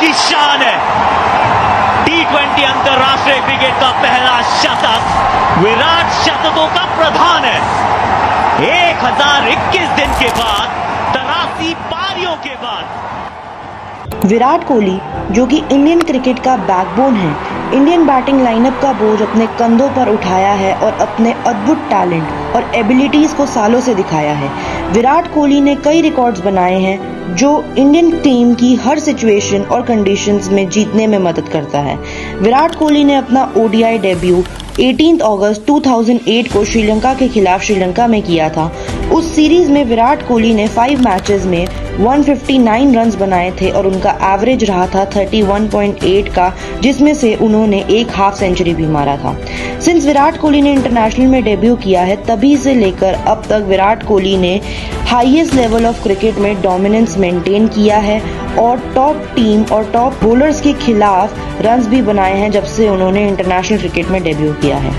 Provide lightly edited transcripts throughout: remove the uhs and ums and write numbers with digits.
की शान है। T20 अंतरराष्ट्रीय क्रिकेट का पहला शतक विराट शतकों का प्रधान है। 1021 दिन के बाद, 83 पारियों के बाद विराट कोहली, जो कि इंडियन क्रिकेट का बैकबोन है, इंडियन बैटिंग लाइनअप का बोझ अपने कंधों पर उठाया है और अपने अद्भुत टैलेंट और एबिलिटीज को सालों से दिखाया है। विराट कोहली ने कई रिकॉर्ड्स बनाए हैं जो इंडियन टीम की हर सिचुएशन और कंडीशंस में जीतने में मदद करता है। विराट कोहली ने अपना ओडीआई डेब्यू 18 अगस्त 2008 को श्रीलंका के खिलाफ श्रीलंका में किया था। उस सीरीज में विराट कोहली ने 5 मैचेस में 159 रन्स बनाए थे और उनका एवरेज रहा था 31.8 का, जिसमें से उन्होंने एक हाफ सेंचुरी भी मारा था। सिंस विराट कोहली ने इंटरनेशनल में डेब्यू किया है, तभी से लेकर अब तक विराट कोहली ने हाईएस्ट लेवल ऑफ क्रिकेट में डोमिनेंस मेंटेन किया है और टॉप टीम और टॉप बॉलर्स के खिलाफ रन्स भी बनाए हैं जब से उन्होंने इंटरनेशनल क्रिकेट में डेब्यू किया है।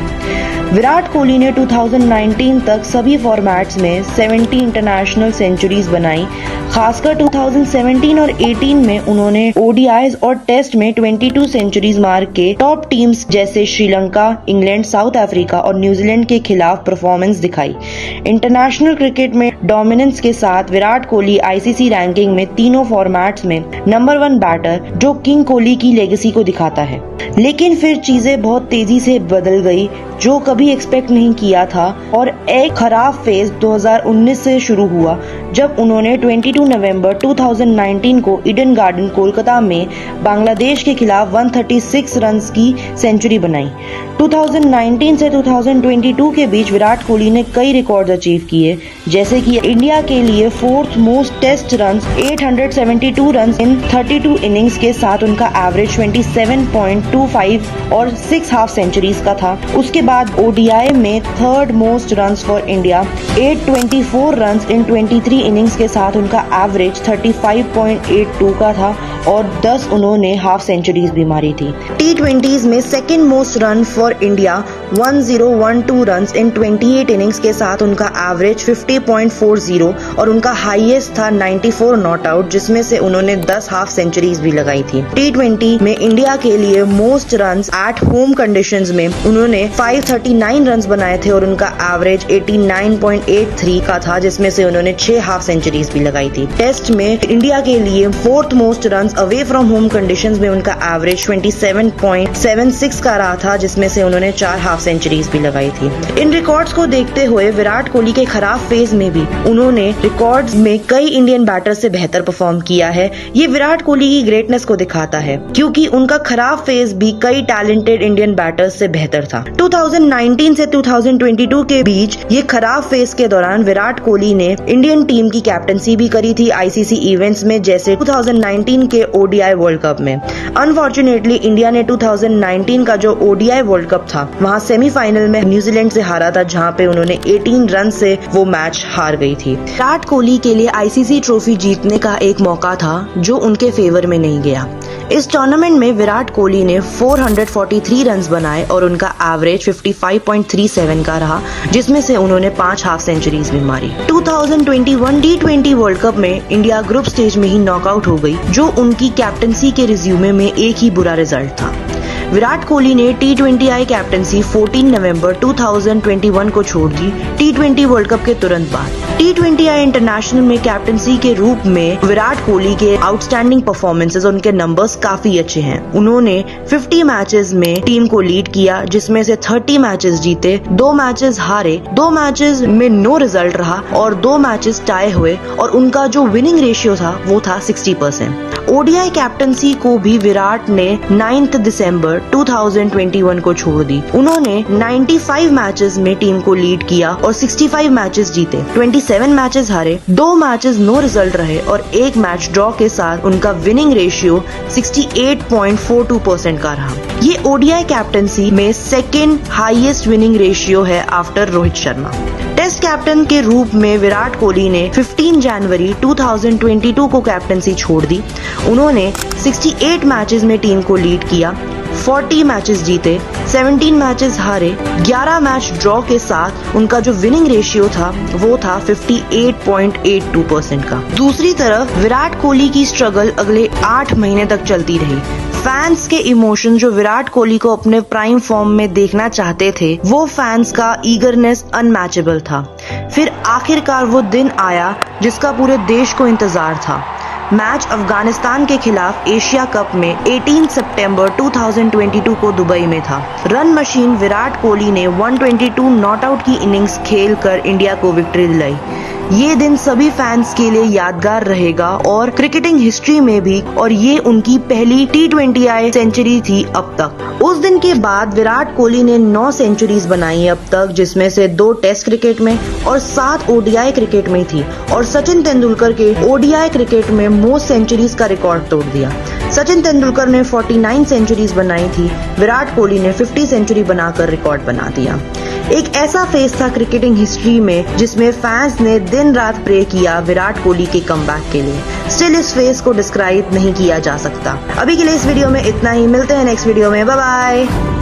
विराट कोहली ने 2019 तक सभी फॉर्मेट्स में 70 इंटरनेशनल सेंचुरीज बनाई। खासकर 2017 और 18 में उन्होंने ओडीआईज और टेस्ट में 22 सेंचुरीज मार के टॉप टीम्स जैसे श्रीलंका, इंग्लैंड, साउथ अफ्रीका और न्यूजीलैंड के खिलाफ परफॉर्मेंस दिखाई। इंटरनेशनल क्रिकेट में डोमिनेंस के साथ विराट कोहली आईसीसी रैंकिंग में तीनों फॉर्मेट्स में नंबर 1 बैटर, जो किंग कोहली की लेगेसी को दिखाता है। लेकिन फिर चीजें बहुत तेजी से बदल गई, जो कभी एक्सपेक्ट नहीं किया था, और एक खराब फेज 2019 से शुरू हुआ जब उन्होंने 22 नवंबर 2019 को ईडन गार्डन कोलकाता में बांग्लादेश के खिलाफ 136 रन्स की सेंचुरी बनाई। 2019 से 2022 के बीच विराट कोहली ने कई रिकॉर्ड अचीव किए, जैसे कि इंडिया के लिए 4th most test runs 872 runs in 32 innings के साथ उनका एवरेज 27.25 और 6 हाफ सेंचुरीज का था। उसके बाद ओडीआई में 3rd most runs for India 824 runs in 23 innings के साथ उनका एवरेज 35.82 का था और 10 उन्होंने हाफ सेंचुरीज भी मारी थी। T20s में 2nd most run for India 1012 runs in 28 innings के साथ उनका एवरेज 50.40 और उनका हाईएस्ट था 94 नॉट आउट, जिसमें से उन्होंने 10 हाफ सेंचुरीज भी लगाई थी। T20 में इंडिया के लिए most runs at home conditions में उन्होंने 539 रन्स बनाए थे और उनका एवरेज 89.83 का था, जिसमें से उन्होंने 6 हाफ सेंचुरीज भी लगाई थी। टेस्ट में इंडिया के लिए 4th most runs away from home conditions में उनका एवरेज 27.76 का रहा था, जिसमें से उन्होंने 4 हाफ सेंचुरीज भी लगाई थी। इन रिकॉर्ड्स को देखते हुए विराट कोहली के खराब फेज में भी उन्होंने रिकॉर्ड्स में कई इंडियन बैटर्स से बेहतर परफॉर्म किया है। ये विराट कोहली की ग्रेटनेस को दिखाता है, क्योंकि उनका खराब फेज भी कई टैलेंटेड इंडियन बैटर्स से बेहतर था। 2019 से 2022 के बीच ये खराब फेज के दौरान विराट कोहली ने इंडियन टीम की कैप्टनसी भी करी थी आईसीसी इवेंट्स में, जैसे 2019 के ओडीआई वर्ल्ड कप में। अनफॉर्चुनेटली इंडिया ने 2019 का जो ओडीआई वर्ल्ड कप था, वहां सेमीफाइनल में न्यूजीलैंड से हारा था, जहां पे उन्होंने 18 रन से वो मैच हार गई थी। विराट कोहली के लिए आईसीसी ट्रॉफी जीतने का एक मौका था जो उनके फेवर में नहीं गया। इस टूर्नामेंट में विराट कोहली ने 443 रन्स बनाए और उनका एवरेज 55.37 का रहा, जिसमें से उन्होंने 5 हाफ सेंचुरीज भी मारी। 2021 T20 वर्ल्ड कप में इंडिया ग्रुप स्टेज में ही नॉकआउट हो गई, जो उनकी कैप्टनसी के रिज्यूमे में एक ही बुरा रिजल्ट था। विराट कोहली ने T20I कैप्टनसी 14 नवंबर 2021 को छोड़ दी, T20 वर्ल्ड कप के तुरंत बाद। T20I इंटरनेशनल में कैप्टनसी के रूप में विराट कोहली के आउटस्टैंडिंग परफॉर्मेंसेस, उनके नंबर्स काफी अच्छे हैं। उन्होंने 50 मैचेस में टीम को लीड किया, जिसमें से 30 मैचेस जीते, 2 मैचेस हारे, 2 मैचेस में नो रिजल्ट रहा और 2 मैचेस टाई हुए, और उनका जो विनिंग रेशियो था वो था 60%। ओडीआई कैप्टनसी को भी विराट ने 9 दिसंबर 2021 को छोड़ दी। उन्होंने 95 मैचेस में टीम को लीड किया और 65 मैचेस जीते, 27 मैचेस हारे, 2 मैचेस नो रिजल्ट रहे और 1 मैच ड्रॉ के साथ उनका विनिंग रेशियो 68.42% का रहा। ये ओडीआई कैप्टनसी में 2nd हाईएस्ट विनिंग रेशियो है after Rohit Sharma. Test captain के रूप में विराट कोहली ने 15 जनवरी 2022 को कैप्टनसी छोड़ दी। उन्होंने 68 मैचेस में टीम को लीड किया, 40 मैचेस जीते, 17 मैचेस हारे, 11 मैच ड्रॉ के साथ उनका जो विनिंग रेशियो था वो था 58.82% का। दूसरी तरफ विराट कोहली की स्ट्रगल अगले 8 महीने तक चलती रही। फैंस के इमोशन जो विराट कोहली को अपने प्राइम फॉर्म में देखना चाहते थे, वो फैंस का ईगरनेस अनमैचेबल था। फिर आखिरकार वो दिन आया जिसका पूरे देश को इंतजार था। मैच अफगानिस्तान के खिलाफ एशिया कप में 18 सितंबर 2022 को दुबई में था। रन मशीन विराट कोहली ने 122 नॉट आउट की इनिंग्स खेलकर इंडिया को विक्ट्री दिलाई। ये दिन सभी फैंस के लिए यादगार रहेगा और क्रिकेटिंग हिस्ट्री में भी, और ये उनकी पहली T20I सेंचुरी थी अब तक। उस दिन के बाद विराट कोहली ने 9 सेंचुरीज बनाई अब तक, जिसमें से 2 टेस्ट क्रिकेट में और 7 ODI क्रिकेट में थी, और सचिन तेंदुलकर के ODI क्रिकेट में मोस्ट सेंचुरीज का रिकॉर्ड तोड़ दिया। सचिन तेंदुलकर ने 49 सेंचुरीज बनाई थी, विराट कोहली ने 50 सेंचुरी बनाकर रिकॉर्ड बना दिया। एक ऐसा फेज था क्रिकेटिंग हिस्ट्री में जिसमें फैंस ने दिन रात प्रे किया विराट कोहली के कमबैक के लिए। स्टिल इस फेज को डिस्क्राइब नहीं किया जा सकता। अभी के लिए इस वीडियो में इतना ही, मिलते हैं नेक्स्ट वीडियो में, बाय बाय।